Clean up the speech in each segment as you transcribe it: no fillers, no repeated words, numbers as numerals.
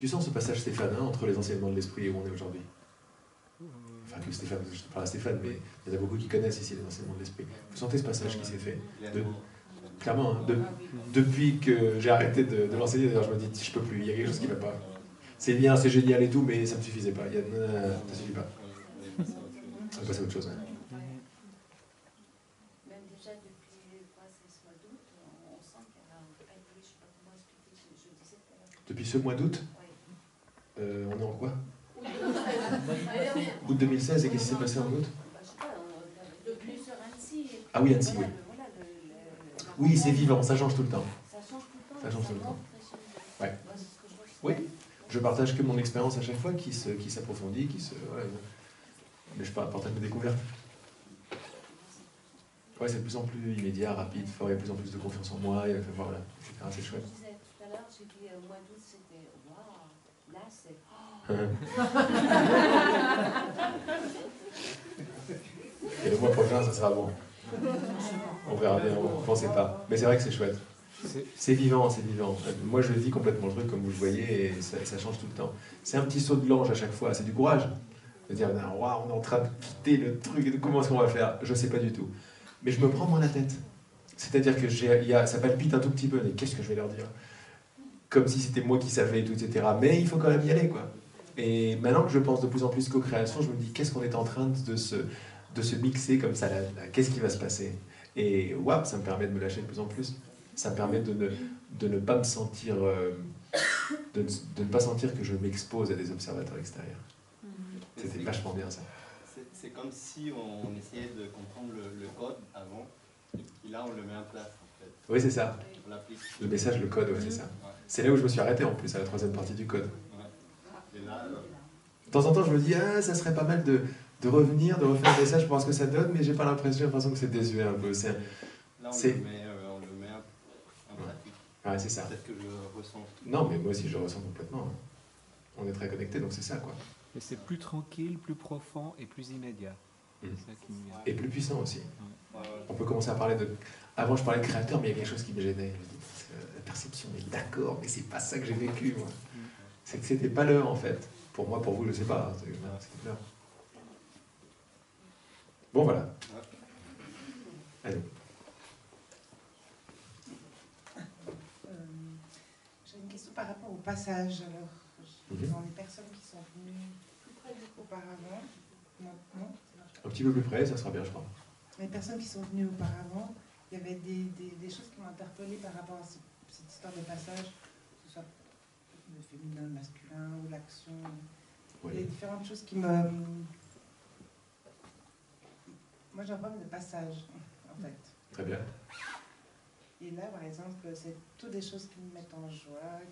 Tu sens ce passage stéphanin entre les enseignements de l'esprit et où on est aujourd'hui? Enfin, que Stéphane, je te parle à Stéphane, mais il y en a beaucoup qui connaissent ici les enseignements de l'esprit. Vous sentez ce passage qui s'est fait clairement, hein, depuis que j'ai arrêté de l'enseigner, d'ailleurs, je me dis, je peux plus, il y a quelque chose qui ne va pas. C'est bien, c'est génial et tout, mais ça ne me suffisait pas. Ça ne suffit pas. On va passer à autre chose. Hein. Même déjà depuis ce mois d'août, on sent qu'elle a évolué, je ne sais pas comment expliquer, je disais tout à l'heure. Depuis ce mois d'août, Oui. on est en quoi? Août 2016, et qu'est-ce qui s'est passé en août? Je sais pas, depuis sur Annecy. Ah oui, Annecy, oui. Oui, c'est vivant, ça change tout le temps. Ça change tout le temps. Ça change tout le temps. Ouais. Oui. Je partage que mon expérience à chaque fois qui s'approfondit, voilà. Mais je partage mes découvertes. Ouais, c'est de plus en plus immédiat, rapide, fort, il y a de plus en plus de confiance en moi, voilà, etc. C'est chouette. Je disais tout à l'heure, j'ai dit au mois d'août, c'était waouh, là c'est. Et le mois prochain, ça sera bon. On verra bien, on ne pensait pas. Mais c'est vrai que c'est chouette. C'est vivant, c'est vivant. Moi, je vis complètement le truc, comme vous le voyez, et ça change tout le temps. C'est un petit saut de l'ange à chaque fois, c'est du courage. De dire, waouh, on est en train de quitter le truc, comment est-ce qu'on va faire? Je ne sais pas du tout. Mais je me prends moins la tête. C'est-à-dire que ça palpite un tout petit peu, mais qu'est-ce que je vais leur dire? Comme si c'était moi qui savais et tout, etc. Mais il faut quand même y aller, quoi. Et maintenant que je pense de plus en plus co-création, je me dis, qu'est-ce qu'on est en train de se mixer comme ça, là, qu'est-ce qui va se passer? Et waouh, ça me permet de me lâcher de plus en plus. Ça me permet de ne pas me sentir, de ne pas sentir que je m'expose à des observateurs extérieurs. C'était vachement bien ça. C'est comme si on essayait de comprendre le code avant, et puis là on le met en place en fait. Oui, c'est ça. On l'applique. Le message, le code, ouais, c'est ça. Ouais. C'est là où je me suis arrêté en plus, à la troisième partie du code. Ouais. Et là, de temps en temps, je me dis, ça serait pas mal de revenir, de refaire un message pour voir ce que ça donne, mais j'ai l'impression que c'est désuet un peu. là on le met en pratique. Ouais, c'est ça. Peut-être que je ressens. Non, mais moi aussi je ressens complètement. On est très connectés, donc c'est ça, quoi. Et c'est plus tranquille, plus profond et plus immédiat. C'est ça qui me... Et plus puissant aussi. Ouais. On peut commencer à parler de... Avant, je parlais de créateur, mais il y a quelque chose qui me gênait. Je dis, la perception, mais d'accord, mais c'est pas ça que j'ai vécu, moi. C'est que c'était pas l'heure, en fait. Pour moi, pour vous, je sais pas. C'était l'heure. Bon, voilà. Allez. J'ai une question par rapport au passage. Alors, dans les personnes qui sont venues plus près auparavant, non, un petit peu plus près, ça sera bien, je crois. Les personnes qui sont venues auparavant, il y avait des choses qui m'ont interpellée par rapport à cette histoire de passage, que ce soit le féminin, le masculin ou l'action. Oui. Il y a différentes choses qui me... Moi, j'ai un problème de passage, en fait. Très bien. Et là, par exemple, c'est toutes des choses qui me mettent en joie,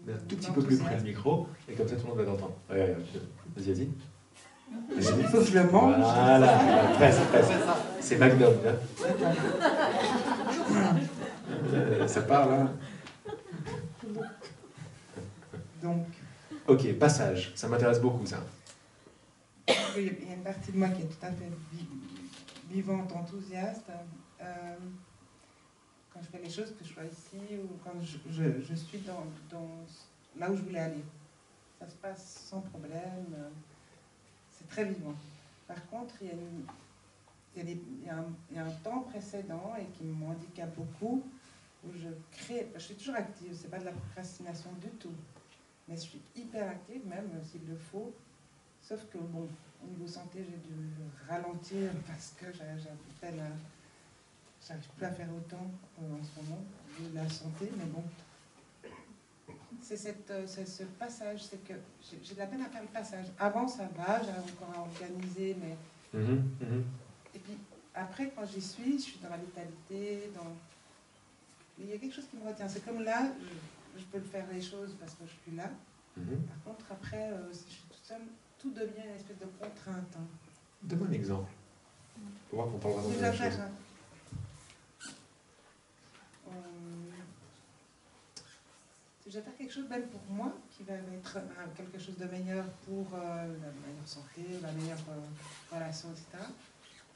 un tout petit peu plus près le micro, et comme ça tout le monde va t'entendre. Vas-y. Il faut que je le mange. Voilà, presque. C'est Magnum. Ça parle, hein. Donc. Ok, passage. Ça m'intéresse beaucoup, ça. Il y a une partie de moi qui est tout à fait vivante, enthousiaste. Quand je fais les choses, que je sois ici ou quand je suis dans là où je voulais aller. Ça se passe sans problème. C'est très vivant. Par contre, il y a un temps précédent et qui me handicape beaucoup, où je suis toujours active, c'est pas de la procrastination du tout, mais je suis hyper active même s'il le faut, sauf que bon, au niveau santé, j'ai dû ralentir parce que j'arrive plus à faire autant en ce moment, de la santé, mais bon. C'est ce passage, c'est que j'ai de la peine à faire le passage. Avant, ça va, j'arrive encore à organiser, mais... Et puis, après, quand j'y suis, je suis dans la vitalité, il y a quelque chose qui me retient. C'est comme là, je peux le faire les choses parce que je suis là. Par contre, après, si je suis toute seule, tout devient une espèce de contrainte. Donne-moi un exemple. Pour voir qu'on parle vraiment de la chose. Si je vais faire quelque chose, même pour moi, qui va être quelque chose de meilleur pour la meilleure santé, la meilleure relation, etc.,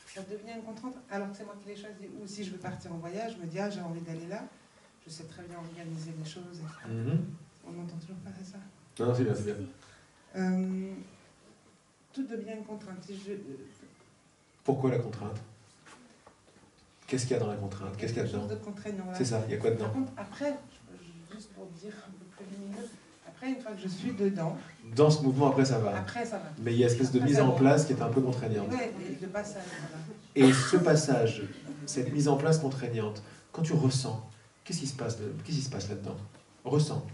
ça devient une contrainte, alors que c'est moi qui l'ai choisi. Ou si je veux partir en voyage, je me dis, j'ai envie d'aller là, je sais très bien organiser les choses. On n'entend toujours pas ça. Non, c'est bien, c'est bien. Tout devient une contrainte. Si Pourquoi la contrainte? Qu'est-ce qu'il y a dans la contrainte? Qu'est-ce qu'il y a dedans? Chose de contraignant. C'est ça, il y a quoi dedans? Par contre, après, juste pour dire un peu plus lumineux, après, une fois que je suis dedans, Dans ce mouvement, après, ça va. après ça va. Mais il y a une espèce de Après, mise ça en va. place qui est un peu contraignante. Ouais, et de passage, voilà. Et ce passage, cette mise en place contraignante, quand tu ressens, qu'est-ce qui se passe là-dedans? Ressens.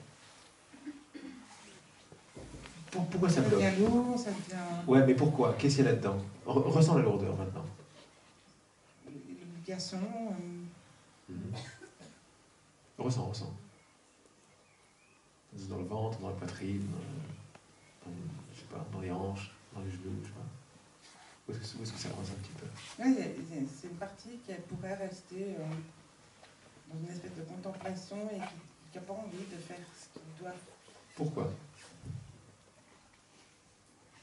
Pourquoi ça Ça bloque? devient lourd, ça devient Ouais, mais pourquoi? Qu'est-ce qu'il y a là-dedans? Ressens la lourdeur maintenant. l'obligation. Ressens. Dans le ventre, dans la poitrine, je sais pas, dans les hanches, dans les genoux, je sais pas. Où est-ce que ça avance un petit peu? Ouais, c'est une partie qui pourrait rester dans une espèce de contemplation et qui n'a pas envie de faire ce qu'il doit. Pourquoi?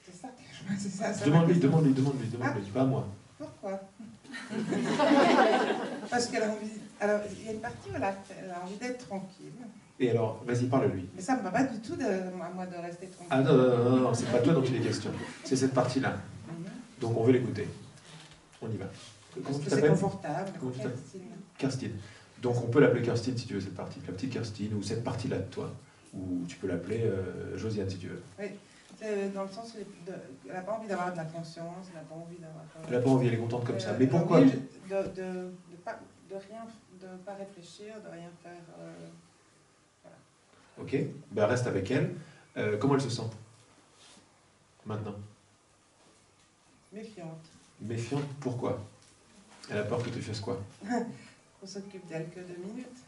C'est ça que c'est ça. Demande-lui, pas à moi. Pourquoi? Parce qu'elle a envie. Alors, il y a une partie où elle a envie d'être tranquille. Et alors, vas-y, parle-lui. Mais ça ne me va pas du tout à moi de rester tranquille. Ah non, c'est pas toi dont il est question. C'est cette partie-là. Donc on veut l'écouter. On y va. Comment Parce tu que c'est t'appelles? confortable. Comment tu t'appelles? Kirstine. Kirstine. Donc on peut l'appeler Kirstine si tu veux, cette partie. La petite Kirstine, ou cette partie-là de toi. Ou tu peux l'appeler Josiane si tu veux. Oui, c'est dans le sens où elle n'a pas envie d'avoir de la conscience, elle n'a pas envie d'avoir. Elle n'a pas envie, elle est contente comme ça. Mais elle a pourquoi? envie de rien, de pas réfléchir, de rien faire. Ok, ben reste avec elle. Comment elle se sent maintenant? Méfiante. Méfiante, pourquoi? Elle a peur que tu fasses quoi? On s'occupe d'elle que 2 minutes.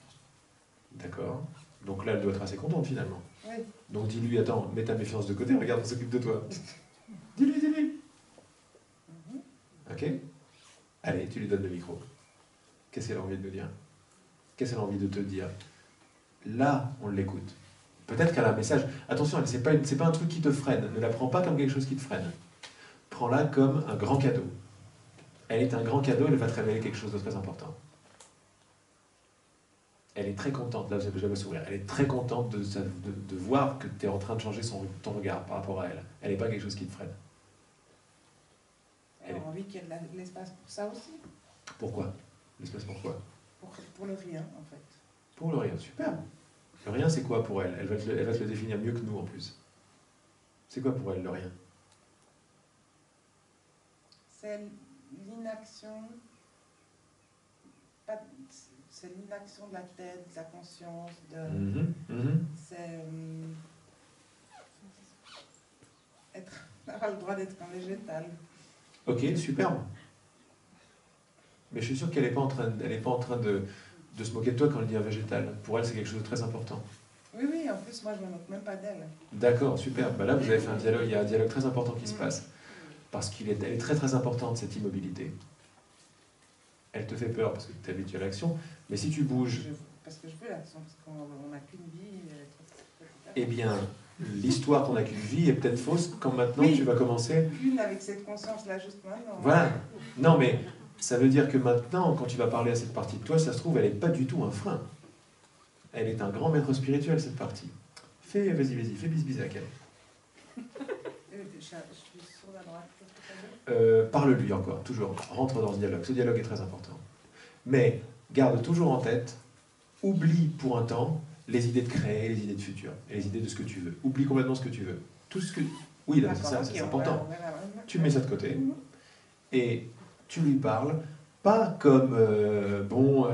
D'accord. Donc là, elle doit être assez contente finalement. Oui. Donc dis-lui, attends, mets ta méfiance de côté, regarde, on s'occupe de toi. Dis-lui. Ok? Allez, tu lui donnes le micro. Qu'est-ce qu'elle a envie de nous dire? Qu'est-ce qu'elle a envie de te dire? Là, on l'écoute. Peut-être qu'elle a un message. Attention, c'est pas un truc qui te freine. Ne la prends pas comme quelque chose qui te freine. Prends-la comme un grand cadeau. Elle est un grand cadeau, elle va te révéler quelque chose de très important. Elle est très contente, là je vais sourire, elle est très contente de voir que tu es en train de changer ton regard par rapport à elle. Elle n'est pas quelque chose qui te freine. Elle a envie qu'il y ait de l'espace pour ça aussi. Pourquoi? L'espace pourquoi? Pour le rien, en fait. Pour le rien, super. Le rien, c'est quoi pour elle? Elle va te le définir mieux que nous en plus. C'est quoi pour elle le rien? C'est l'inaction. C'est l'inaction de la tête, de la conscience, c'est avoir le droit d'être un végétal. Ok, superbe. Mais je suis sûr qu'elle n'est pas en train, de se moquer de toi quand elle dit un végétal. Pour elle, c'est quelque chose de très important. Oui, en plus, moi, je ne me moque même pas d'elle. D'accord, super. Bah là, vous avez fait un dialogue, il y a un dialogue très important qui se passe. Parce qu'elle est très très importante, cette immobilité. Elle te fait peur parce que tu es habitué à l'action, mais si tu bouges... Parce que je veux l'action, parce qu'on n'a qu'une vie. Eh bien, l'histoire qu'on n'a qu'une vie est peut-être fausse quand maintenant tu vas commencer... Une avec cette conscience-là, juste maintenant. Voilà. Non, mais ça veut dire que maintenant, quand tu vas parler à cette partie de toi, ça se trouve, elle n'est pas du tout un frein. Elle est un grand maître spirituel, cette partie. Vas-y, fais bis avec elle. Je suis sourde à droite. Parle-lui encore, toujours. Rentre dans ce dialogue. Ce dialogue est très important. Mais garde toujours en tête, oublie pour un temps les idées de créer, les idées de futur, et les idées de ce que tu veux. Oublie complètement ce que tu veux. Tout ce que... Oui, là, c'est ça, c'est important. Tu mets ça de côté, et tu lui parles, pas comme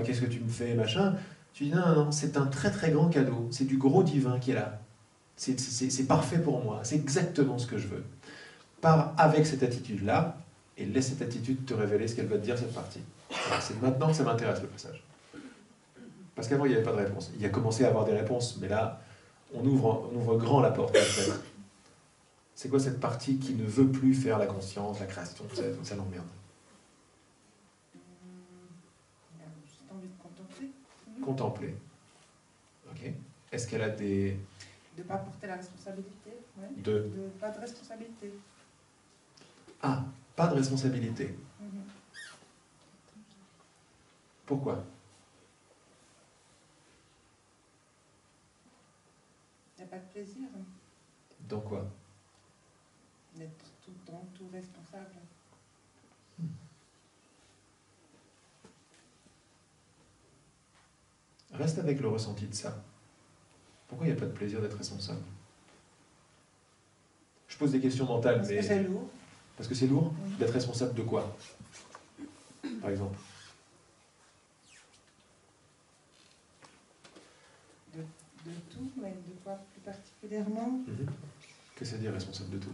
qu'est-ce que tu me fais, machin. Tu dis non, c'est un très très grand cadeau. C'est du gros divin qui est là. C'est parfait pour moi. C'est exactement ce que je veux. Pars avec cette attitude-là et laisse cette attitude te révéler ce qu'elle va te dire, cette partie. C'est maintenant que ça m'intéresse, le passage. Parce qu'avant, il n'y avait pas de réponse. Il a commencé à avoir des réponses, mais là, on ouvre grand la porte. C'est quoi cette partie qui ne veut plus faire la conscience, la création, ça l'emmerde? J'ai juste envie de contempler. Contempler. Ok. Est-ce qu'elle a des... De ne pas porter la responsabilité. Ouais. Pas de responsabilité. Ah, pas de responsabilité. Pourquoi? Il n'y a pas de plaisir Dans quoi? d'être tout le temps tout responsable. Reste avec le ressenti de ça. Pourquoi il n'y a pas de plaisir d'être responsable? Je pose des questions mentales, Parce mais... que c'est lourd. Parce que c'est lourd? Oui. D'être responsable de quoi, par exemple? De tout, mais de quoi plus particulièrement? Mhm. Qu'est-ce que ça dit, responsable de tout?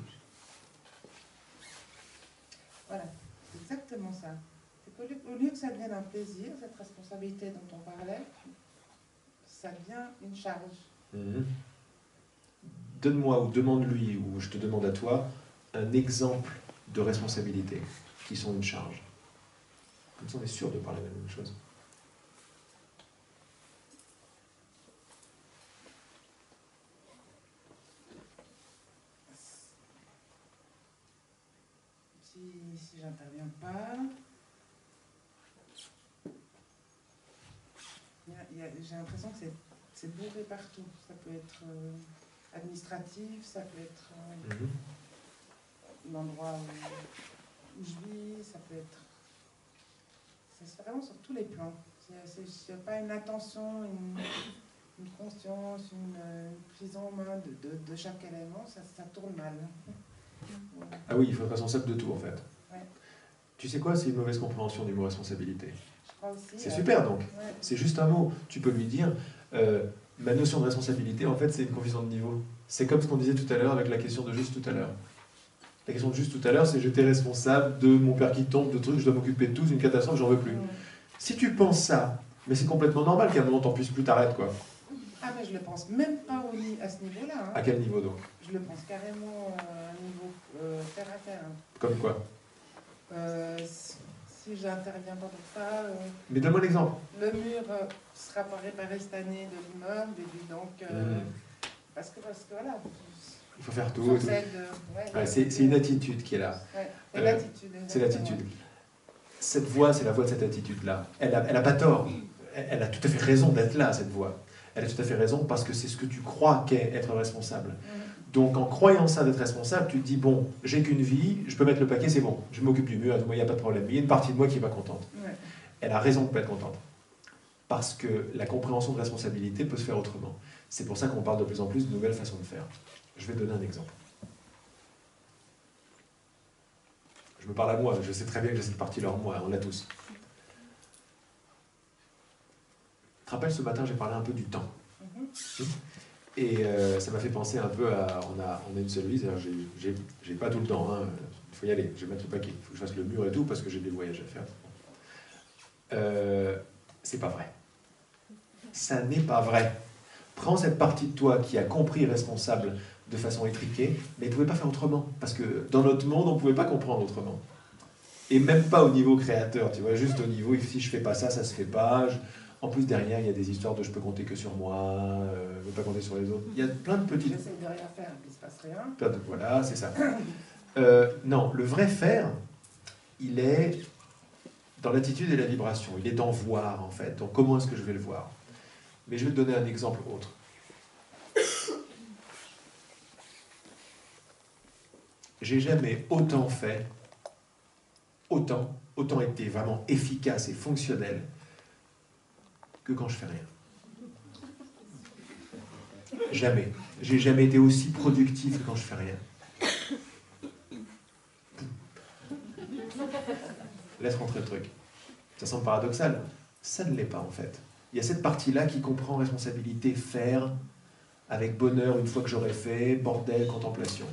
Voilà, c'est exactement ça. C'est qu'au lieu que ça devienne un plaisir, cette responsabilité dont on parlait, ça devient une charge. Mhm. Donne-moi, ou demande-lui, ou je te demande à toi, un exemple de responsabilité qui sont une charge. Comme ça, on est sûr de parler de la même chose. Si j'interviens pas, j'ai l'impression que c'est bourré partout. Ça peut être administratif, ça peut être Mhm. l'endroit où je vis, ça peut être... C'est vraiment sur tous les plans. C'est pas une attention, une conscience, une prise en main de chaque élément, ça tourne mal. Voilà. Ah oui, il faut être responsable de tout, en fait. Ouais. Tu sais quoi, c'est une mauvaise compréhension du mot responsabilité. Je crois aussi, C'est super, donc. ouais. C'est juste un mot. Tu peux lui dire, ma notion de responsabilité, en fait, c'est une confusion de niveau. C'est comme ce qu'on disait tout à l'heure avec la question de juste tout à l'heure. La question de juste tout à l'heure, c'est j'étais responsable de mon père qui tombe, de trucs, je dois m'occuper de tout, c'est une catastrophe, j'en veux plus. Si tu penses ça, mais c'est complètement normal qu'à un moment t'en puisses plus, t'arrêtes, quoi. Ah, mais je le pense même pas à ce niveau-là. Hein. À quel niveau donc? Je le pense carrément à un niveau terre à terre. Comme quoi? Si j'interviens pas pour ça, Mais donne-moi l'exemple. le mur sera pas réparé cette année de l'immeuble, et puis donc, parce que voilà, Il faut faire tout. faut et tout. Ouais, c'est une attitude qui est là. Ouais, c'est l'attitude. C'est l'attitude. Cette voix, c'est la voix de cette attitude-là. Elle a pas tort. Elle a tout à fait raison d'être là, cette voix. Elle a tout à fait raison parce que c'est ce que tu crois qu'est être responsable. Donc en croyant ça d'être responsable, tu te dis, bon, j'ai qu'une vie, je peux mettre le paquet, c'est bon. Je m'occupe du mur, il n'y a pas de problème. Mais il y a une partie de moi qui n'est pas contente. Ouais. Elle a raison de ne pas être contente. Parce que la compréhension de responsabilité peut se faire autrement. C'est pour ça qu'on parle de plus en plus de nouvelles façons de faire. Je vais donner un exemple. Je me parle à moi, je sais très bien que j'ai cette partie-là en moi, on l'a tous. Tu te rappelles, ce matin, j'ai parlé un peu du temps. Et ça m'a fait penser un peu à... On a une seule vie, c'est-à-dire j'ai pas tout le temps. Il faut y aller, je vais mettre le paquet. Il faut que je fasse le mur et tout, parce que j'ai des voyages à faire. C'est pas vrai. Ça n'est pas vrai. Prends cette partie de toi qui a compris responsable de façon étriquée, mais tu ne pouvais pas faire autrement. Parce que dans notre monde, on ne pouvait pas comprendre autrement. Et même pas au niveau créateur, tu vois, juste au niveau, si je fais pas ça, ça se fait pas. En plus, derrière, il y a des histoires de je peux compter que sur moi, je ne peux pas compter sur les autres. Il y a plein de petites... J'essaie de rien faire, il ne se passe rien. Voilà, c'est ça. Non, le vrai faire, il est dans l'attitude et la vibration. Il est dans voir, en fait. Donc, comment est-ce que je vais le voir? Mais je vais te donner un exemple autre. J'ai jamais autant fait, autant été vraiment efficace et fonctionnel que quand je fais rien. Jamais. J'ai jamais été aussi productif que quand je fais rien. Laisse rentrer le truc. Ça semble paradoxal. Ça ne l'est pas en fait. Il y a cette partie-là qui comprend responsabilité, faire, avec bonheur une fois que j'aurai fait, bordel, contemplation.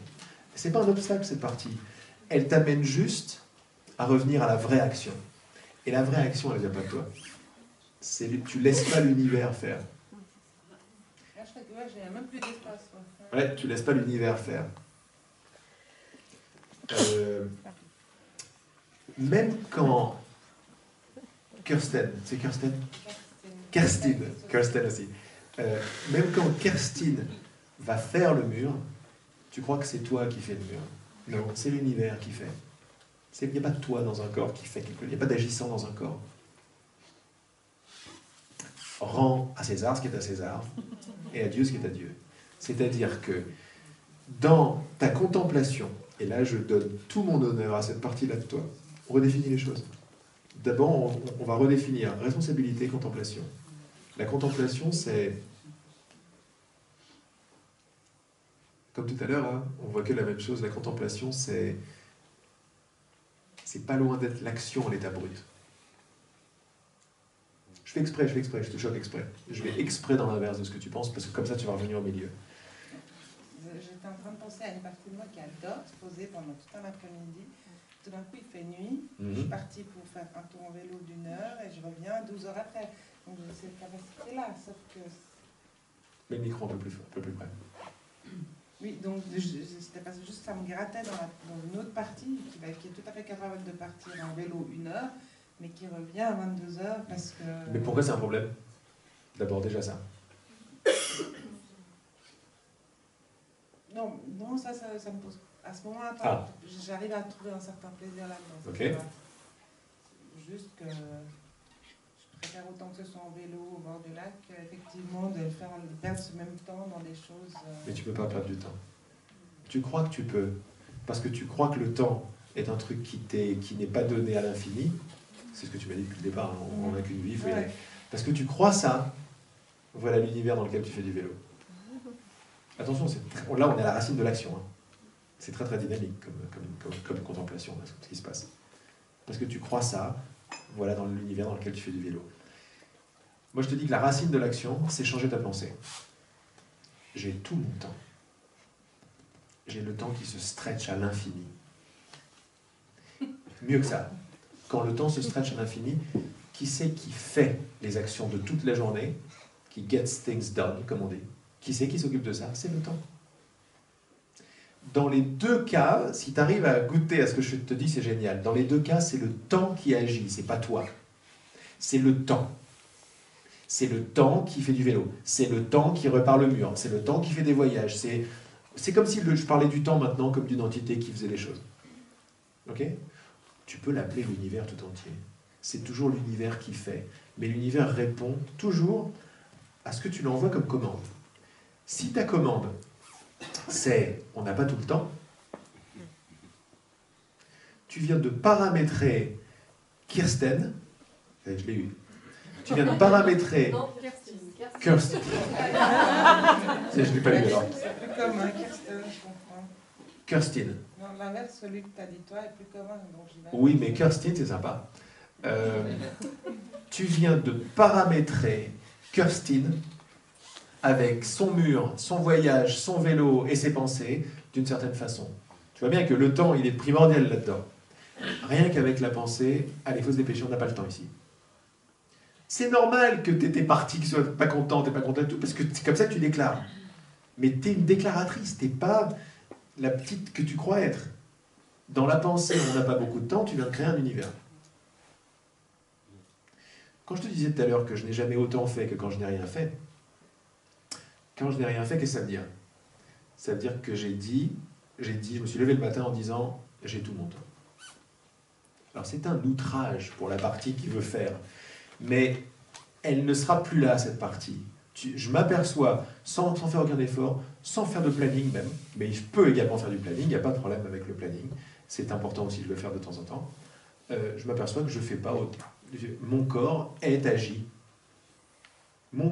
C'est pas un obstacle cette partie. Elle t'amène juste à revenir à la vraie action. Et la vraie action, elle ne vient pas de toi. Tu laisses pas l'univers faire. Là, je fais que j'ai même plus d'espace. Ouais, tu laisses pas l'univers faire. Même quand Kirsten, c'est Kirsten? Kirsten aussi. Même quand Kirsten va faire le mur, tu crois que c'est toi qui fais le mur. Non, c'est l'univers qui fait. Il n'y a pas de toi dans un corps qui fait quelque chose. Il n'y a pas d'agissant dans un corps. Rends à César ce qui est à César et à Dieu ce qui est à Dieu. C'est-à-dire que dans ta contemplation, et là je donne tout mon honneur à cette partie-là de toi, on redéfinit les choses. D'abord, on va redéfinir responsabilité, contemplation. La contemplation, c'est... Comme tout à l'heure, hein, on voit que la même chose. La contemplation, c'est pas loin d'être l'action en l'état brut. Je fais exprès, je te choque exprès. Je vais exprès dans l'inverse de ce que tu penses, parce que comme ça, tu vas revenir au milieu. J'étais en train de penser à une partie de moi qui adore se poser pendant tout un après-midi. Tout d'un coup, il fait nuit. Je suis partie pour faire un tour en vélo d'1 heure et je reviens 12 heures après. Donc j'ai cette capacité-là, sauf que... Mets le micro un peu plus près. Oui, donc c'était parce que juste ça me grattait dans une autre partie qui est tout à fait capable de partir en vélo 1 heure, mais qui revient à 22 heures parce que... Mais pourquoi c'est un problème? D'abord déjà ça. Non, ça me pose... À ce moment-là, j'arrive à trouver un certain plaisir là-dedans. Ok. Juste que je préfère autant que ce soit en vélo au bord du lac, effectivement, de perdre ce même temps dans des choses... Mais tu peux pas perdre du temps. Tu crois que tu peux, parce que tu crois que le temps est un truc qui n'est pas donné à l'infini. C'est ce que tu m'as dit depuis le départ, hein, on n'a qu'une vie, il faut y aller. Parce que tu crois ça, voilà l'univers dans lequel tu fais du vélo. Attention, là on est à la racine de l'action. Hein. C'est très très dynamique comme contemplation, là, ce qui se passe. Parce que tu crois ça, voilà dans l'univers dans lequel tu fais du vélo. Moi je te dis que la racine de l'action, c'est changer ta pensée. J'ai tout mon temps. J'ai le temps qui se stretch à l'infini. Mieux que ça. Quand le temps se stretch à l'infini, qui c'est qui fait les actions de toute la journée, qui gets things done, comme on dit? Qui c'est qui s'occupe de ça? C'est le temps. Dans les deux cas, si tu arrives à goûter à ce que je te dis, c'est génial. Dans les deux cas, c'est le temps qui agit, c'est pas toi. C'est le temps. C'est le temps qui fait du vélo. C'est le temps qui repart le mur. C'est le temps qui fait des voyages. C'est comme si je parlais du temps maintenant comme d'une entité qui faisait les choses. Ok? Tu peux l'appeler l'univers tout entier. C'est toujours l'univers qui fait. Mais l'univers répond toujours à ce que tu lui envoies comme commande. Si ta commande, c'est « on n'a pas tout le temps », tu viens de paramétrer Kirsten, je l'ai eu, tu viens de paramétrer... Non, Kirsten. Je ne l'ai pas lu alors. C'est plus commun, Kirsten, je comprends. Kirsten. Non, l'inverse, celui que tu as dit toi, est plus commun. Donc oui, mais Kirsten, c'est sympa. Tu viens de paramétrer Kirsten avec son mur, son voyage, son vélo et ses pensées, d'une certaine façon. Tu vois bien que le temps, il est primordial là-dedans. Rien qu'avec la pensée, allez, il faut se dépêcher, on n'a pas le temps ici. C'est normal que tu étais parti, que tu sois pas content, t'es pas content et tout, parce que c'est comme ça que tu déclares. Mais tu es une déclaratrice, tu n'es pas la petite que tu crois être. Dans la pensée, on n'a pas beaucoup de temps, tu viens de créer un univers. Quand je te disais tout à l'heure que je n'ai jamais autant fait que quand je n'ai rien fait, quand je n'ai rien fait, qu'est-ce que ça veut dire? Ça veut dire que je me suis levé le matin en disant « j'ai tout mon temps ». Alors c'est un outrage pour la partie qui veut faire, mais elle ne sera plus là, cette partie. Je m'aperçois, sans faire aucun effort, sans faire de planning même, mais je peux également faire du planning, il n'y a pas de problème avec le planning, c'est important aussi de le faire de temps en temps, je m'aperçois que je ne fais pas autant. Mon corps est agi.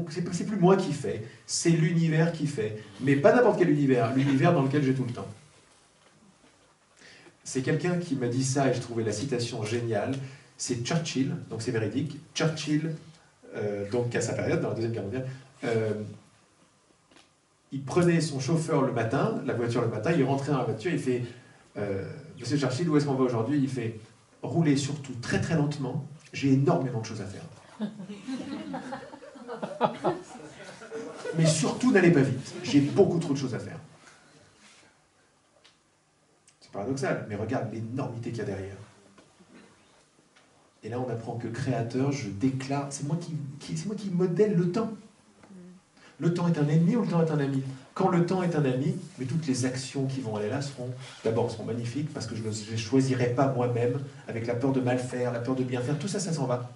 C'est plus moi qui fais, c'est l'univers qui fait. Mais pas n'importe quel univers, l'univers dans lequel j'ai tout le temps. C'est quelqu'un qui m'a dit ça et j'ai trouvé la citation géniale. C'est Churchill, donc c'est véridique. Churchill, donc à sa période, dans la Deuxième Guerre mondiale, il prenait son chauffeur le matin, la voiture le matin, il rentrait dans la voiture, il fait Monsieur Churchill, où est-ce qu'on va aujourd'hui? Il fait rouler surtout très très lentement, j'ai énormément de choses à faire. Mais surtout, n'allez pas vite. J'ai beaucoup trop de choses à faire. C'est paradoxal, mais regarde l'énormité qu'il y a derrière. Et là, on apprend que créateur, je déclare, c'est moi qui modèle le temps. Le temps est un ennemi ou le temps est un ami? Quand le temps est un ami, mais toutes les actions qui vont aller là seront magnifiques parce que je ne choisirai pas moi-même avec la peur de mal faire, la peur de bien faire. Tout ça, ça s'en va.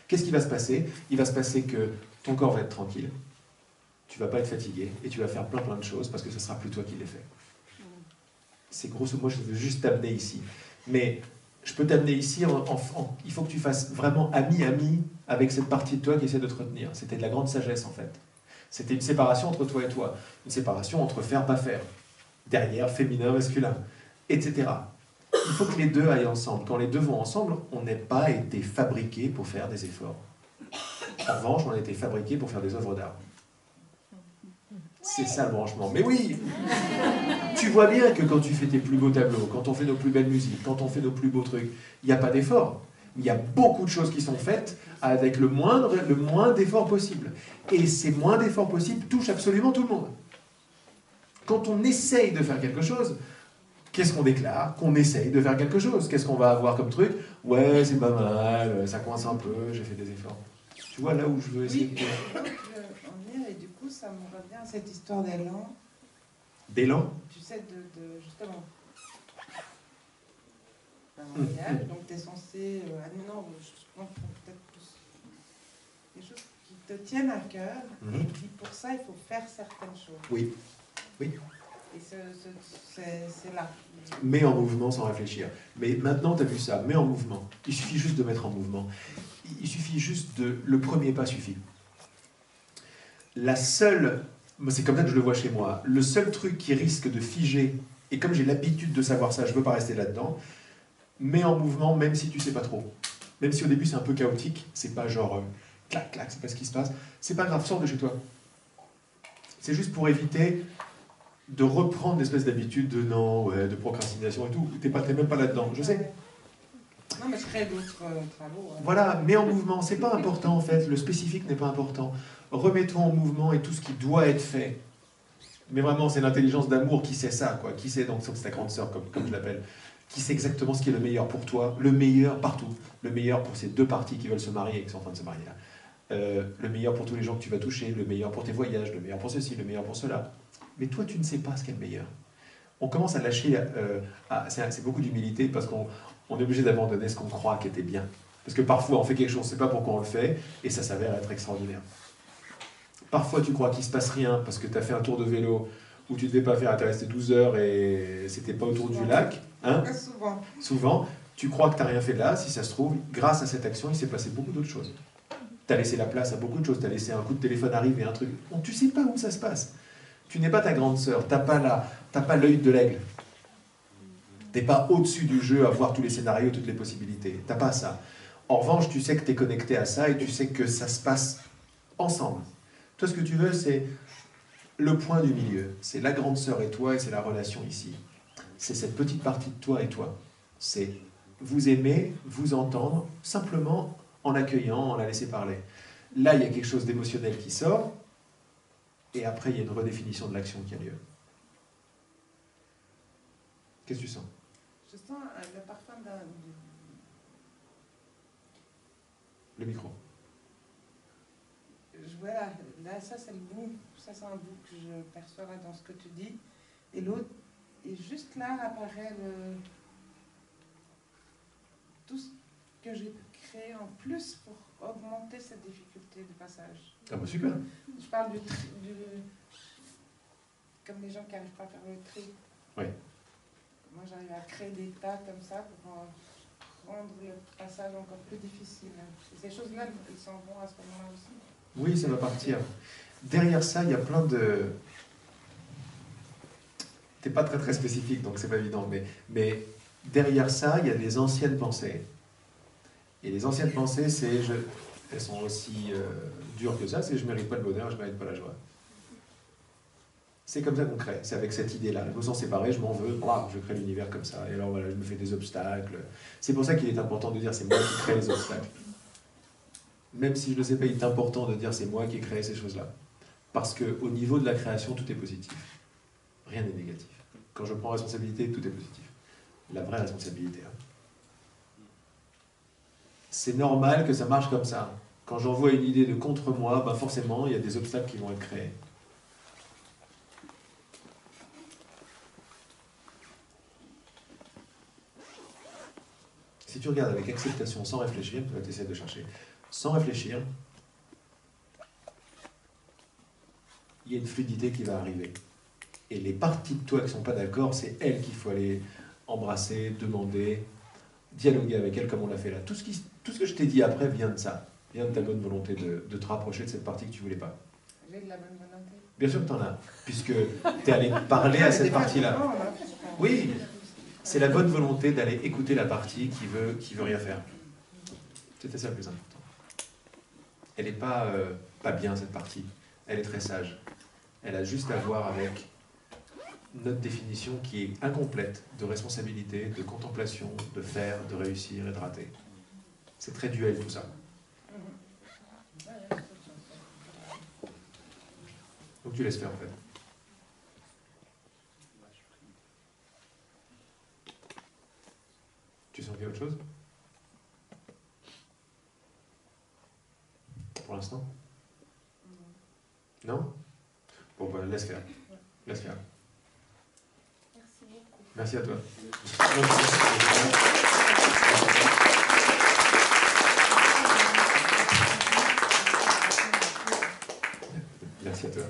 Qu'est-ce qui va se passer? Il va se passer que ton corps va être tranquille. tu vas pas être fatigué et tu vas faire plein de choses parce que ce sera plus toi qui les fais. C'est grosso modo, je veux juste t'amener ici. Mais je peux t'amener ici, il faut que tu fasses vraiment ami avec cette partie de toi qui essaie de te retenir. C'était de la grande sagesse en fait. C'était une séparation entre toi et toi. Une séparation entre faire, pas faire. Derrière, féminin, masculin, etc. Il faut que les deux aillent ensemble. Quand les deux vont ensemble, on n'a pas été fabriqué pour faire des efforts. En revanche, on a été fabriqué pour faire des œuvres d'art. C'est ça le branchement. Mais oui, tu vois bien que quand tu fais tes plus beaux tableaux, quand on fait nos plus belles musiques, quand on fait nos plus beaux trucs, il n'y a pas d'effort. Il y a beaucoup de choses qui sont faites avec le moins d'efforts possible. Et ces moins d'efforts possibles touchent absolument tout le monde. Quand on essaye de faire quelque chose, qu'est-ce qu'on déclare? Qu'on essaye de faire quelque chose. Qu'est-ce qu'on va avoir comme truc? Ouais, c'est pas mal, ça coince un peu, j'ai fait des efforts. Tu vois là où je veux essayer de... Et du coup, ça me revient à cette histoire d'élan. D'élan? Tu sais, justement... Un mariage, donc tu es censé... non, je comprends peut-être plus... Des choses qui te tiennent à cœur, et puis pour ça, il faut faire certaines choses. Oui. Oui. Et c'est là. Mets en mouvement sans réfléchir. Mais maintenant, tu as vu ça, mets en mouvement. Il suffit juste de mettre en mouvement. Il suffit juste de... Le premier pas suffit. La seule... C'est comme ça que je le vois chez moi. Le seul truc qui risque de figer, et comme j'ai l'habitude de savoir ça, je ne veux pas rester là-dedans, mets en mouvement même si tu sais pas trop. Même si au début c'est un peu chaotique, c'est pas genre clac, clac, c'est pas ce qui se passe. C'est pas grave, sors de chez toi. C'est juste pour éviter de reprendre l'espèce d'habitude de non, ouais, de procrastination et tout. T'es même pas là-dedans, je sais. Non, mais je crée d'autres travaux. Hein. Voilà, mets en mouvement, c'est pas important en fait, le spécifique n'est pas important. Remets-toi en mouvement et tout ce qui doit être fait. Mais vraiment, c'est l'intelligence d'amour qui sait ça, quoi. Qui sait, donc c'est ta grande sœur, comme je l'appelle, qui sait exactement ce qui est le meilleur pour toi, le meilleur partout, le meilleur pour ces deux parties qui veulent se marier et qui sont en train de se marier là. Le meilleur pour tous les gens que tu vas toucher, le meilleur pour tes voyages, le meilleur pour ceci, le meilleur pour cela. Mais toi, tu ne sais pas ce qu'est le meilleur. On commence à lâcher, c'est beaucoup d'humilité parce qu'on est obligé d'abandonner ce qu'on croit qui était bien. Parce que parfois, on fait quelque chose, on ne sait pas pourquoi on le fait, et ça s'avère être extraordinaire. Parfois, tu crois qu'il ne se passe rien parce que tu as fait un tour de vélo où tu ne devais pas faire, tu es resté 12 heures et c'était pas autour du lac. Hein? Souvent, tu crois que tu n'as rien fait là, si ça se trouve, grâce à cette action, il s'est passé beaucoup d'autres choses. Tu as laissé la place à beaucoup de choses, tu as laissé un coup de téléphone arriver, un truc. Bon, tu ne sais pas où ça se passe. Tu n'es pas ta grande sœur, tu n'as pas l'œil de l'aigle. Tu n'es pas au-dessus du jeu à voir tous les scénarios, toutes les possibilités. Tu n'as pas ça. En revanche, tu sais que tu es connecté à ça et tu sais que ça se passe ensemble. Toi, ce que tu veux, c'est le point du milieu. C'est la grande sœur et toi, et c'est la relation ici. C'est cette petite partie de toi et toi. C'est vous aimer, vous entendre, simplement en l'accueillant, en la laisser parler. Là, il y a quelque chose d'émotionnel qui sort, et après, il y a une redéfinition de l'action qui a lieu. Qu'est-ce que tu sens? Je sens le parfum Le micro. Voilà, là, ça c'est le bout, ça c'est un bout que je perçois là dans ce que tu dis. Et l'autre, et juste là apparaît tout ce que j'ai créé en plus pour augmenter cette difficulté de passage. Ah bah super. Je parle comme les gens qui n'arrivent pas à faire le tri. Oui. Moi j'arrive à créer des tas comme ça pour rendre le passage encore plus difficile. Et ces choses-là, elles s'en vont à ce moment-là aussi. Oui, ça va partir. Derrière ça, il y a plein de... T'es pas très spécifique, donc c'est pas évident, mais derrière ça, il y a des anciennes pensées. Et les anciennes pensées, elles sont aussi dures que ça, c'est je mérite pas le bonheur, je mérite pas la joie. C'est comme ça qu'on crée, c'est avec cette idée-là. Je me sens séparé, je m'en veux, blah, je crée l'univers comme ça. Et alors voilà, je me fais des obstacles. C'est pour ça qu'il est important de dire c'est moi qui crée les obstacles. Même si je ne le sais pas, il est important de dire c'est moi qui ai créé ces choses-là. Parce qu'au niveau de la création, tout est positif. Rien n'est négatif. Quand je prends responsabilité, tout est positif. La vraie responsabilité. Hein. C'est normal que ça marche comme ça. Quand j'envoie une idée de contre moi, ben forcément, il y a des obstacles qui vont être créés. Si tu regardes avec acceptation, sans réfléchir, tu essaies de chercher, sans réfléchir, il y a une fluidité qui va arriver. Et les parties de toi qui ne sont pas d'accord, c'est elles qu'il faut aller embrasser, demander, dialoguer avec elles comme on l'a fait là. Tout ce que je t'ai dit après vient de ça, vient de ta bonne volonté de te rapprocher de cette partie que tu voulais pas. J'ai de la bonne volonté. Bien sûr que tu en as, puisque tu es allé parler à cette partie-là. Oui, c'est la bonne volonté d'aller écouter la partie qui veut rien faire. C'était ça le plus important. Elle n'est pas bien cette partie, elle est très sage. Elle a juste à voir avec notre définition qui est incomplète de responsabilité, de contemplation, de faire, de réussir et de rater. C'est très duel tout ça. Donc tu laisses faire en fait. Tu sens qu'il y a autre chose? Pour l'instant? Non? Bon, bah, laisse faire. Laisse faire. Merci beaucoup. Merci à toi. Merci à toi.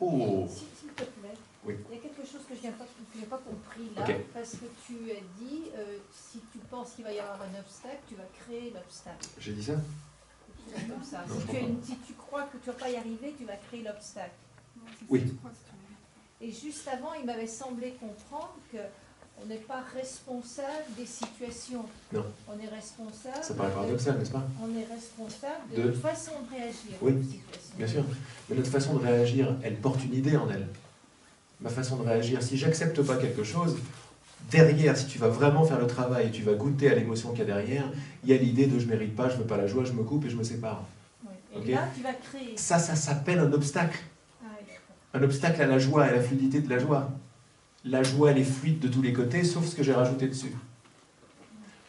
Oh! S'il te plaît, Oui. il y a quelque chose que je n'ai pas compris là, Ok. parce que tu as dit, si tu penses qu'il va y avoir un obstacle, tu vas créer l'obstacle. J'ai dit ça? C'est comme ça. Non, Si je tu, crois pas. si tu crois que tu ne vas pas y arriver, tu vas créer l'obstacle. Oui. Et juste avant, il m'avait semblé comprendre qu'on n'est pas responsable des situations. Non. On est responsable. Ça paraît paradoxal, n'est-ce pas? On est responsable De- de notre façon de réagir Oui, aux situations. Bien sûr. Mais notre façon de réagir, elle porte une idée en elle. Ma façon de réagir, si j'accepte pas quelque chose, derrière, si tu vas vraiment faire le travail et tu vas goûter à l'émotion qu'il y a derrière, il y a l'idée de je mérite pas, je veux pas la joie, je me coupe et je me sépare. Oui. Et Ok. là, tu vas créer. Ça s'appelle un obstacle. Ah, oui, d'accord. Un obstacle à la joie, à la fluidité de la joie. La joie, elle est fluide de tous les côtés, sauf ce que j'ai rajouté dessus.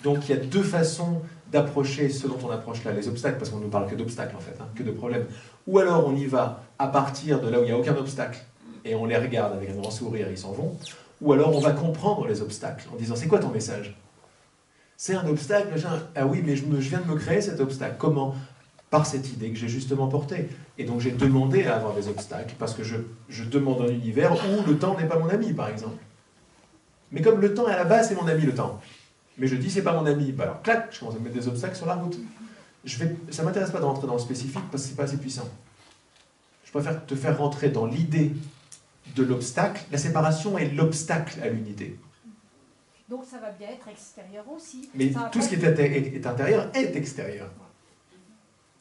Donc il y a deux façons d'approcher ce dont on approche là, les obstacles, parce qu'on ne parle que d'obstacles en fait, hein, que de problèmes. Ou alors on y va à partir de là où il n'y a aucun obstacle, et on les regarde avec un grand sourire et ils s'en vont. Ou alors on va comprendre les obstacles en disant c'est quoi ton message? C'est un obstacle, machin. Ah oui, mais je viens de me créer cet obstacle. Comment? Par cette idée que j'ai justement portée. Et donc j'ai demandé à avoir des obstacles, parce que je demande un univers où le temps n'est pas mon ami, par exemple. Mais comme le temps à la base c'est mon ami, le temps. Mais je dis c'est pas mon ami, bah alors clac, je commence à mettre des obstacles sur la route. Ça m'intéresse pas de rentrer dans le spécifique parce que c'est pas assez puissant. Je préfère te faire rentrer dans l'idée de l'obstacle. La séparation est l'obstacle à l'unité. Donc ça va bien être extérieur aussi. Mais Ça va tout pas ce qui être- est intérieur est extérieur.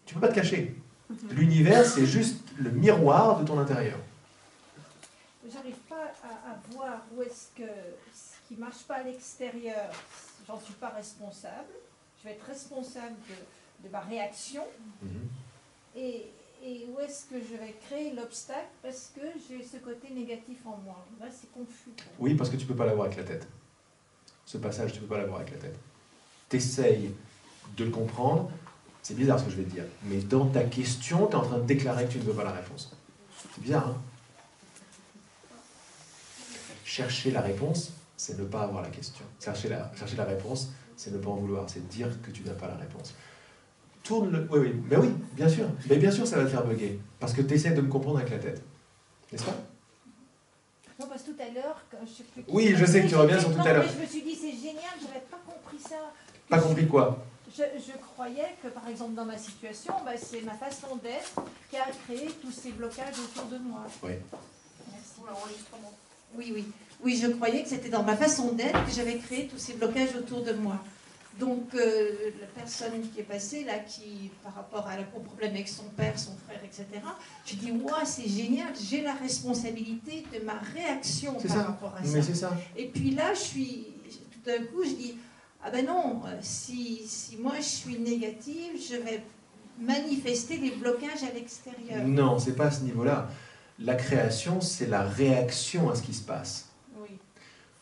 Tu peux pas te cacher. L'univers, c'est juste le miroir de ton intérieur. J'arrive pas à voir où est-ce que ce qui marche pas à l'extérieur, j'en suis pas responsable. Je vais être responsable de ma réaction. Et où est-ce que je vais créer l'obstacle parce que j'ai ce côté négatif en moi. Là, c'est confus. Oui, parce que tu peux pas l'avoir avec la tête. Ce passage, tu peux pas l'avoir avec la tête. T'essayes de le comprendre. C'est bizarre ce que je vais te dire. Mais dans ta question, tu es en train de déclarer que tu ne veux pas la réponse. C'est bizarre, hein? Chercher la réponse, c'est ne pas avoir la question. Chercher la réponse, c'est ne pas en vouloir. C'est dire que tu n'as pas la réponse. Tourne-le. Oui, oui. Mais oui, bien sûr. Mais bien sûr, ça va te faire bugger. Parce que tu essaies de me comprendre avec la tête. N'est-ce pas? Non, parce que tout à l'heure, quand je sais plus qui Oui, je sais que tu reviens sur tout à l'heure. mais je me suis dit, c'est génial, je n'avais pas compris ça. Pas compris quoi? Je croyais que, par exemple, dans ma situation, ben, c'est ma façon d'être qui a créé tous ces blocages autour de moi. Oui. Merci. Oui, je croyais que c'était dans ma façon d'être que j'avais créé tous ces blocages autour de moi. Donc, la personne qui est passée, là, qui, par rapport au problème avec son père, son frère, etc., je dis, ouais, c'est génial, j'ai la responsabilité de ma réaction C'est par ça. rapport à Mais ça. c'est ça. Et puis là, tout d'un coup, je dis, ah ben non, si moi je suis négative, je vais manifester des blocages à l'extérieur. Non, c'est pas à ce niveau-là. La création, c'est la réaction à ce qui se passe. Oui.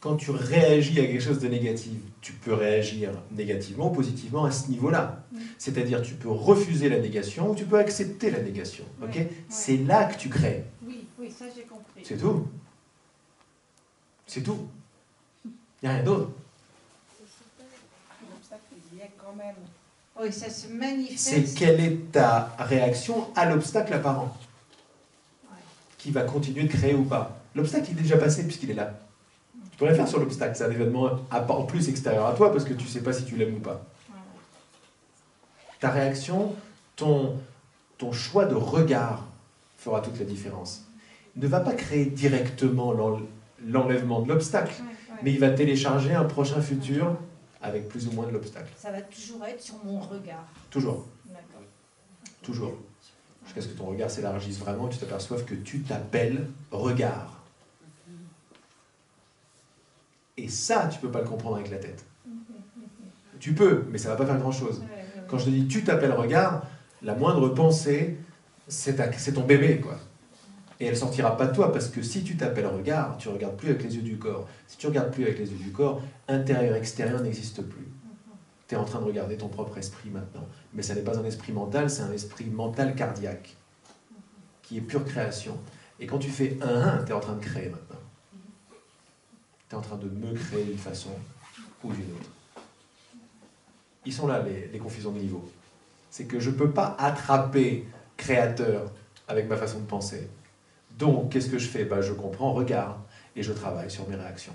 Quand tu réagis à quelque chose de négatif, tu peux réagir négativement ou positivement à ce niveau-là. C'est-à-dire, tu peux refuser la négation ou tu peux accepter la négation. Ok? Ouais. C'est là que tu crées. Oui, oui, ça j'ai compris. C'est tout. C'est tout. Il n'y a rien d'autre. L'obstacle, il y est quand même. Oui, ça se manifeste. C'est quelle est ta réaction à l'obstacle apparent, qui va continuer de créer ou pas. L'obstacle, il est déjà passé puisqu'il est là. Tu peux rien faire sur l'obstacle, c'est un événement en plus extérieur à toi parce que tu ne sais pas si tu l'aimes ou pas. Ta réaction, ton choix de regard fera toute la différence. Il ne va pas créer directement l'enlèvement de l'obstacle, mais il va télécharger un prochain futur avec plus ou moins de l'obstacle. Ça va toujours être sur mon regard. Toujours. D'accord. Toujours. Jusqu'à ce que ton regard s'élargisse vraiment et tu t'aperçoives que tu t'appelles regard. Et ça, tu ne peux pas le comprendre avec la tête. Tu peux, mais ça ne va pas faire grand-chose. Quand je te dis tu t'appelles regard, la moindre pensée, c'est ton bébé, quoi. Et elle ne sortira pas de toi, parce que si tu t'appelles regard, tu ne regardes plus avec les yeux du corps. Si tu ne regardes plus avec les yeux du corps, intérieur-extérieur n'existe plus. Tu es en train de regarder ton propre esprit maintenant. Mais ça n'est pas un esprit mental, c'est un esprit mental cardiaque, qui est pure création. Et quand tu fais 1-1, tu es en train de créer maintenant. Tu es en train de me créer d'une façon ou d'une autre. Ils sont là, les confusions de niveau. C'est que je ne peux pas attraper créateur avec ma façon de penser. Donc, qu'est-ce que je fais? Je comprends, regarde, et je travaille sur mes réactions.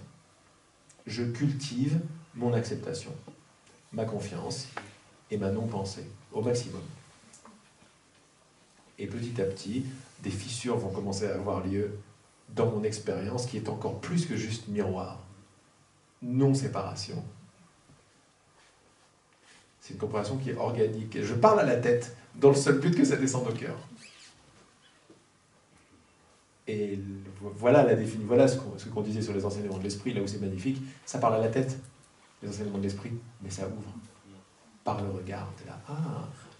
Je cultive mon acceptation, ma confiance et ma non-pensée au maximum. Et petit à petit, des fissures vont commencer à avoir lieu dans mon expérience qui est encore plus que juste miroir. Non-séparation. C'est une compréhension qui est organique. Et je parle à la tête dans le seul but que ça descende au cœur. Et voilà la définition, voilà ce qu'on disait sur les enseignements de l'esprit, là où c'est magnifique. Ça parle à la tête, les enseignements de l'esprit, mais ça ouvre. Par le regard, tu es là,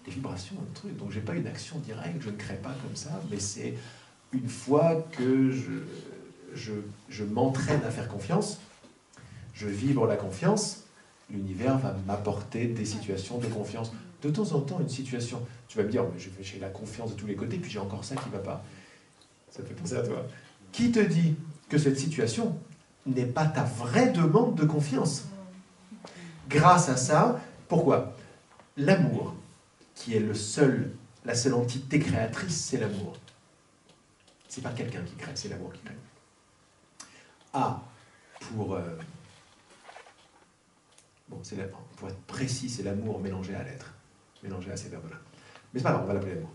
des vibrations, un truc. Donc j'ai pas une action directe, je ne crée pas comme ça, mais c'est une fois que je m'entraîne à faire confiance, je vibre la confiance, l'univers va m'apporter des situations de confiance. De temps en temps, une situation, tu vas me dire, j'ai la confiance de tous les côtés, puis j'ai encore ça qui ne va pas. Ça me fait penser à toi. Qui te dit que cette situation n'est pas ta vraie demande de confiance? Grâce à ça, pourquoi? L'amour, qui est la seule entité créatrice, c'est l'amour. C'est pas quelqu'un qui crée, c'est l'amour qui crée. Pour être précis, c'est l'amour mélangé à l'être, mélangé à ces verbes-là. Mais c'est pas grave, on va l'appeler l'amour.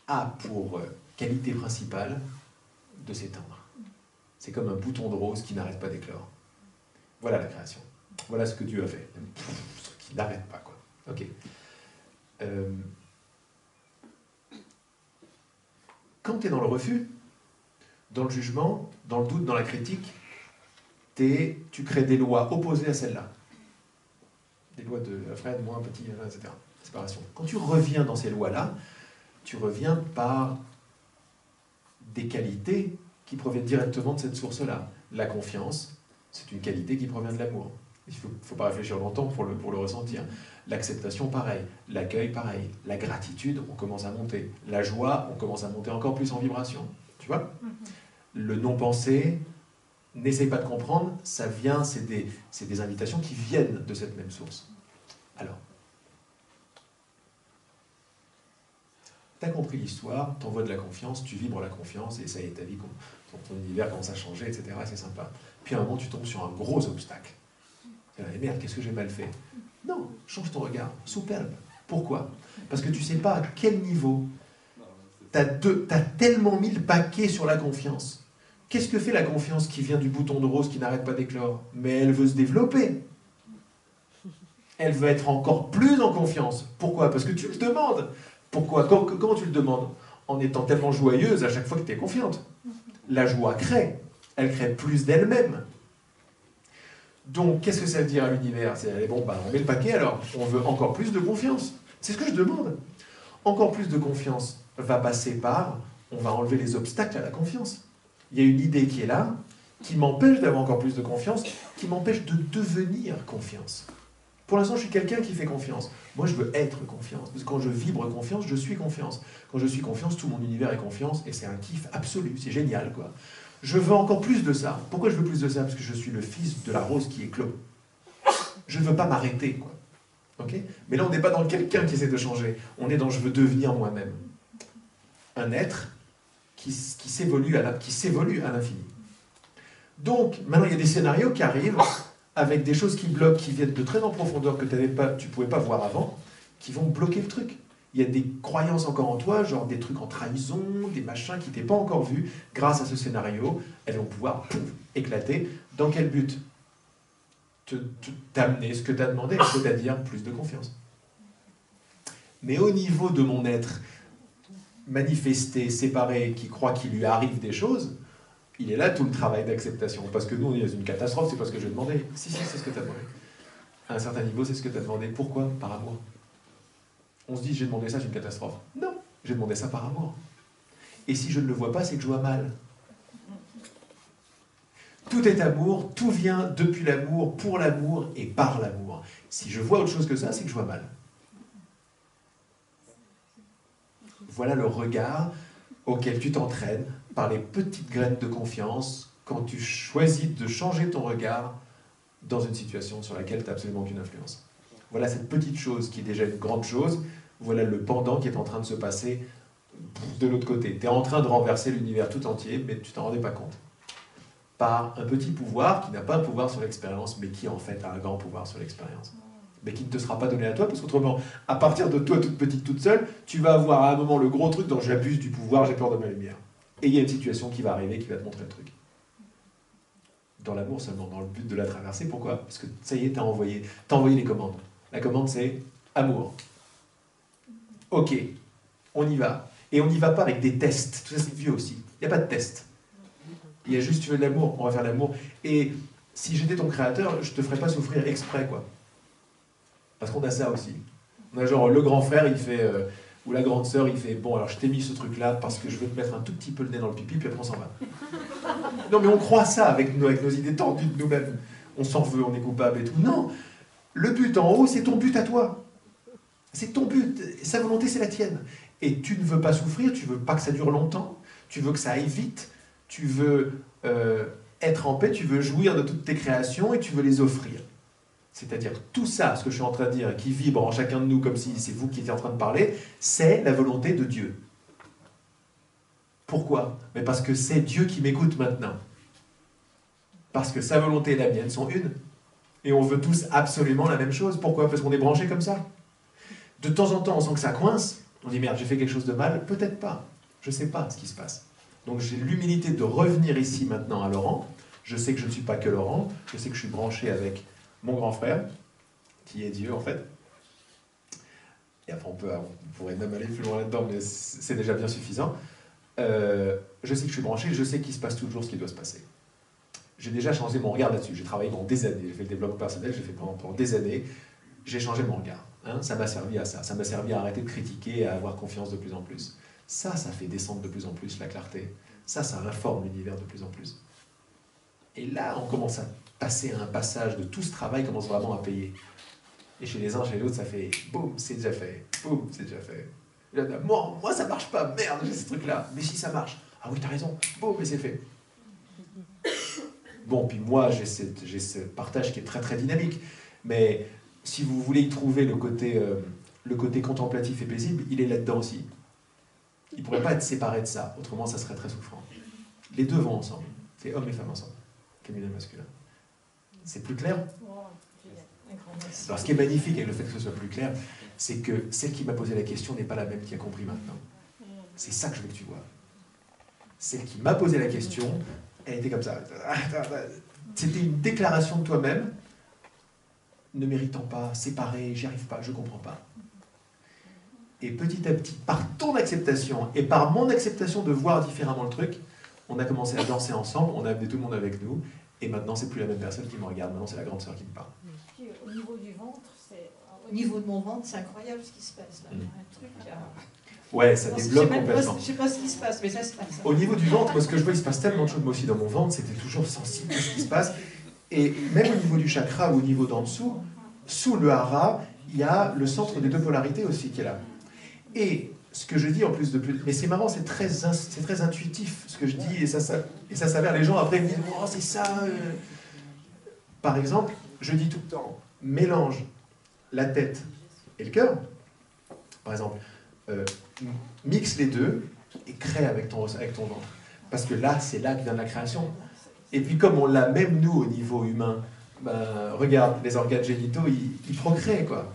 A pour qualité principale de s'éteindre. C'est comme un bouton de rose qui n'arrête pas d'éclore. Voilà la création. Voilà ce que Dieu a fait. Ce qui n'arrête pas, quoi. Ok. Quand tu es dans le refus, dans le jugement, dans le doute, dans la critique, tu crées des lois opposées à celles-là. Des lois de Fred, moins petit, etc. Séparation. Quand tu reviens dans ces lois-là, tu reviens par des qualités qui proviennent directement de cette source-là. La confiance, c'est une qualité qui provient de l'amour. Il ne faut pas réfléchir longtemps pour le ressentir. L'acceptation, pareil. L'accueil, pareil. La gratitude, on commence à monter. La joie, on commence à monter encore plus en vibration. Tu vois? Le non-pensé, n'essaye pas de comprendre, ça vient, c'est des invitations qui viennent de cette même source. Alors, tu as compris l'histoire, tu envoies de la confiance, tu vibres la confiance, et ça y est, ta vie, ton univers commence à changer, etc. C'est sympa. Puis à un moment, tu tombes sur un gros obstacle. Et merde, qu'est-ce que j'ai mal fait? Non, change ton regard, superbe. Pourquoi? Parce que tu ne sais pas à quel niveau tu as tellement mis le paquet sur la confiance. Qu'est-ce que fait la confiance qui vient du bouton de rose qui n'arrête pas d'éclore? Mais elle veut se développer. Elle veut être encore plus en confiance. Pourquoi? Parce que tu le demandes. Pourquoi? Comment tu le demandes? En étant tellement joyeuse à chaque fois que tu es confiante. La joie crée. Elle crée plus d'elle-même. Donc, qu'est-ce que ça veut dire à l'univers? C'est, bon, on met le paquet alors. On veut encore plus de confiance. C'est ce que je demande. Encore plus de confiance va passer par, on va enlever les obstacles à la confiance. Il y a une idée qui est là, qui m'empêche d'avoir encore plus de confiance, qui m'empêche de devenir confiance. Pour l'instant, je suis quelqu'un qui fait confiance. Moi, je veux être confiance. Parce que quand je vibre confiance, je suis confiance. Quand je suis confiance, tout mon univers est confiance, et c'est un kiff absolu, c'est génial, quoi. Je veux encore plus de ça. Pourquoi je veux plus de ça? Parce que je suis le fils de la rose qui éclot. Je ne veux pas m'arrêter, quoi. Okay, mais là, on n'est pas dans le quelqu'un qui essaie de changer. On est dans je veux devenir moi-même. Un être qui s'évolue à l'infini. Donc, maintenant, il y a des scénarios qui arrivent avec des choses qui bloquent, qui viennent de très en profondeur que tu ne pouvais pas voir avant, qui vont bloquer le truc. Il y a des croyances encore en toi, genre des trucs en trahison, des machins qui t'aient pas encore vus. Grâce à ce scénario, elles vont pouvoir éclater. Dans quel but? T'amener ce que tu as demandé, c'est-à-dire plus de confiance. Mais au niveau de mon être manifesté, séparé, qui croit qu'il lui arrive des choses, il est là tout le travail d'acceptation. Parce que nous, on est dans une catastrophe, c'est pas ce que j'ai demandé. Si, c'est ce que tu as demandé. À un certain niveau, c'est ce que tu as demandé. Pourquoi? Par amour. On se dit, j'ai demandé ça, c'est une catastrophe. Non, j'ai demandé ça par amour. Et si je ne le vois pas, c'est que je vois mal. Tout est amour, tout vient depuis l'amour, pour l'amour et par l'amour. Si je vois autre chose que ça, c'est que je vois mal. Voilà le regard auquel tu t'entraînes par les petites graines de confiance quand tu choisis de changer ton regard dans une situation sur laquelle tu n'as absolument aucune influence. Voilà cette petite chose qui est déjà une grande chose, voilà le pendant qui est en train de se passer de l'autre côté. Tu es en train de renverser l'univers tout entier, mais tu t'en rendais pas compte. Par un petit pouvoir qui n'a pas un pouvoir sur l'expérience, mais qui en fait a un grand pouvoir sur l'expérience. Mais qui ne te sera pas donné à toi, parce qu'autrement, à partir de toi toute petite, toute seule, tu vas avoir à un moment le gros truc dont j'abuse du pouvoir, j'ai peur de ma lumière. Et il y a une situation qui va arriver, qui va te montrer le truc. Dans l'amour seulement, dans le but de la traverser. Pourquoi? Parce que ça y est, t'as envoyé les commandes. La commande, c'est amour. Ok, on y va. Et on n'y va pas avec des tests. Tout ça, c'est vieux aussi. Il n'y a pas de test. Il y a juste, tu veux de l'amour, on va faire l'amour. Et si j'étais ton créateur, je te ferais pas souffrir exprès, quoi. Parce qu'on a ça aussi. On a genre le grand frère, il fait, ou la grande sœur, il fait, bon, alors je t'ai mis ce truc-là parce que je veux te mettre un tout petit peu le nez dans le pipi, puis après on s'en va. Non, mais on croit ça avec nos idées tendues de nous-mêmes. On s'en veut, on est coupable et tout. Non, le but en haut, c'est ton but à toi. C'est ton but. Sa volonté, c'est la tienne. Et tu ne veux pas souffrir, tu veux pas que ça dure longtemps, tu veux que ça aille vite, tu veux être en paix, tu veux jouir de toutes tes créations et tu veux les offrir. C'est-à-dire tout ça, ce que je suis en train de dire, qui vibre en chacun de nous comme si c'est vous qui étiez en train de parler, c'est la volonté de Dieu. Pourquoi? Mais parce que c'est Dieu qui m'écoute maintenant. Parce que sa volonté et la mienne sont une. Et on veut tous absolument la même chose. Pourquoi? Parce qu'on est branchés comme ça. De temps en temps, on sent que ça coince. On dit, merde, j'ai fait quelque chose de mal. Peut-être pas. Je ne sais pas ce qui se passe. Donc j'ai l'humilité de revenir ici maintenant à Laurent. Je sais que je ne suis pas que Laurent. Je sais que je suis branché avec mon grand frère, qui est Dieu en fait. Et après on pourrait même aller plus loin là-dedans, mais c'est déjà bien suffisant. Je sais que je suis branché, je sais qu'il se passe toujours ce qui doit se passer. J'ai déjà changé mon regard là-dessus. J'ai travaillé pendant des années, j'ai fait le développement personnel, j'ai fait pendant des années. J'ai changé mon regard. Hein, ça m'a servi à ça. Ça m'a servi à arrêter de critiquer et à avoir confiance de plus en plus. Ça fait descendre de plus en plus la clarté. Ça informe l'univers de plus en plus. Et là, on commence à passer à un passage de tout ce travail commence vraiment à payer. Et chez les uns, chez les autres, ça fait boum, c'est déjà fait. Boum, c'est déjà fait. Moi, ça marche pas. Merde, j'ai ce truc-là. Mais si ça marche. Ah oui, t'as raison. Boum, mais c'est fait. Bon, puis moi, j'ai ce partage qui est très très dynamique. Mais si vous voulez y trouver le côté contemplatif et paisible, il est là-dedans aussi. Il ne pourrait pas être séparé de ça, autrement ça serait très souffrant. Les deux vont ensemble, c'est homme et femme ensemble, féminin et masculin. C'est plus clair? Alors ce qui est magnifique avec le fait que ce soit plus clair, c'est que celle qui m'a posé la question n'est pas la même qui a compris maintenant. C'est ça que je veux que tu vois. Celle qui m'a posé la question, elle était comme ça. C'était une déclaration de toi-même, ne méritant pas, séparé, j'y arrive pas, je comprends pas. Et petit à petit, par ton acceptation et par mon acceptation de voir différemment le truc, on a commencé à danser ensemble, on a amené tout le monde avec nous, et maintenant c'est plus la même personne qui me regarde, maintenant c'est la grande sœur qui me parle. Puis, au niveau du ventre, au niveau de mon ventre, c'est incroyable ce qui se passe là. Un truc Ouais, ça débloque complètement. Je sais pas ce qui se passe, mais ça se passe. Au niveau du ventre, parce que je vois, il se passe tellement de choses moi aussi dans mon ventre, c'était toujours sensible à ce qui se passe. Et même au niveau du chakra ou au niveau d'en dessous, sous le hara, il y a le centre des deux polarités aussi qui est là. Et ce que je dis en plus de plus... Mais c'est marrant, c'est très intuitif ce que je dis, et ça s'avère, les gens après me disent « Oh, c'est ça !» Par exemple, je dis tout le temps, mélange la tête et le cœur, par exemple, mixe les deux et crée avec ton ventre. Parce que là, c'est là que vient de la création. Et puis comme on l'a même nous au niveau humain, ben, regarde, les organes génitaux, ils procréent, quoi.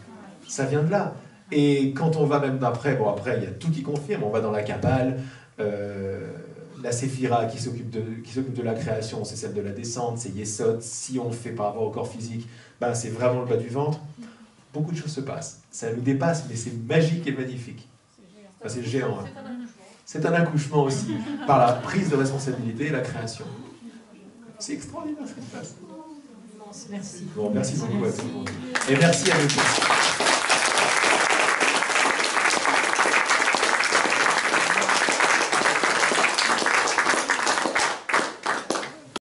Ça vient de là. Et quand on va même d'après, bon après, il y a tout qui confirme, on va dans la Kabbale, la Séphira qui s'occupe de la création, c'est celle de la descente, c'est Yesod. Si on fait par rapport au corps physique, ben, c'est vraiment le bas du ventre. Beaucoup de choses se passent. Ça nous dépasse, mais c'est magique et magnifique. Enfin, c'est géant. Hein. C'est un accouchement aussi, par la prise de responsabilité et la création. C'est extraordinaire ce qui se passe. Merci. Bon, merci beaucoup à tout le monde. Et merci à vous tous.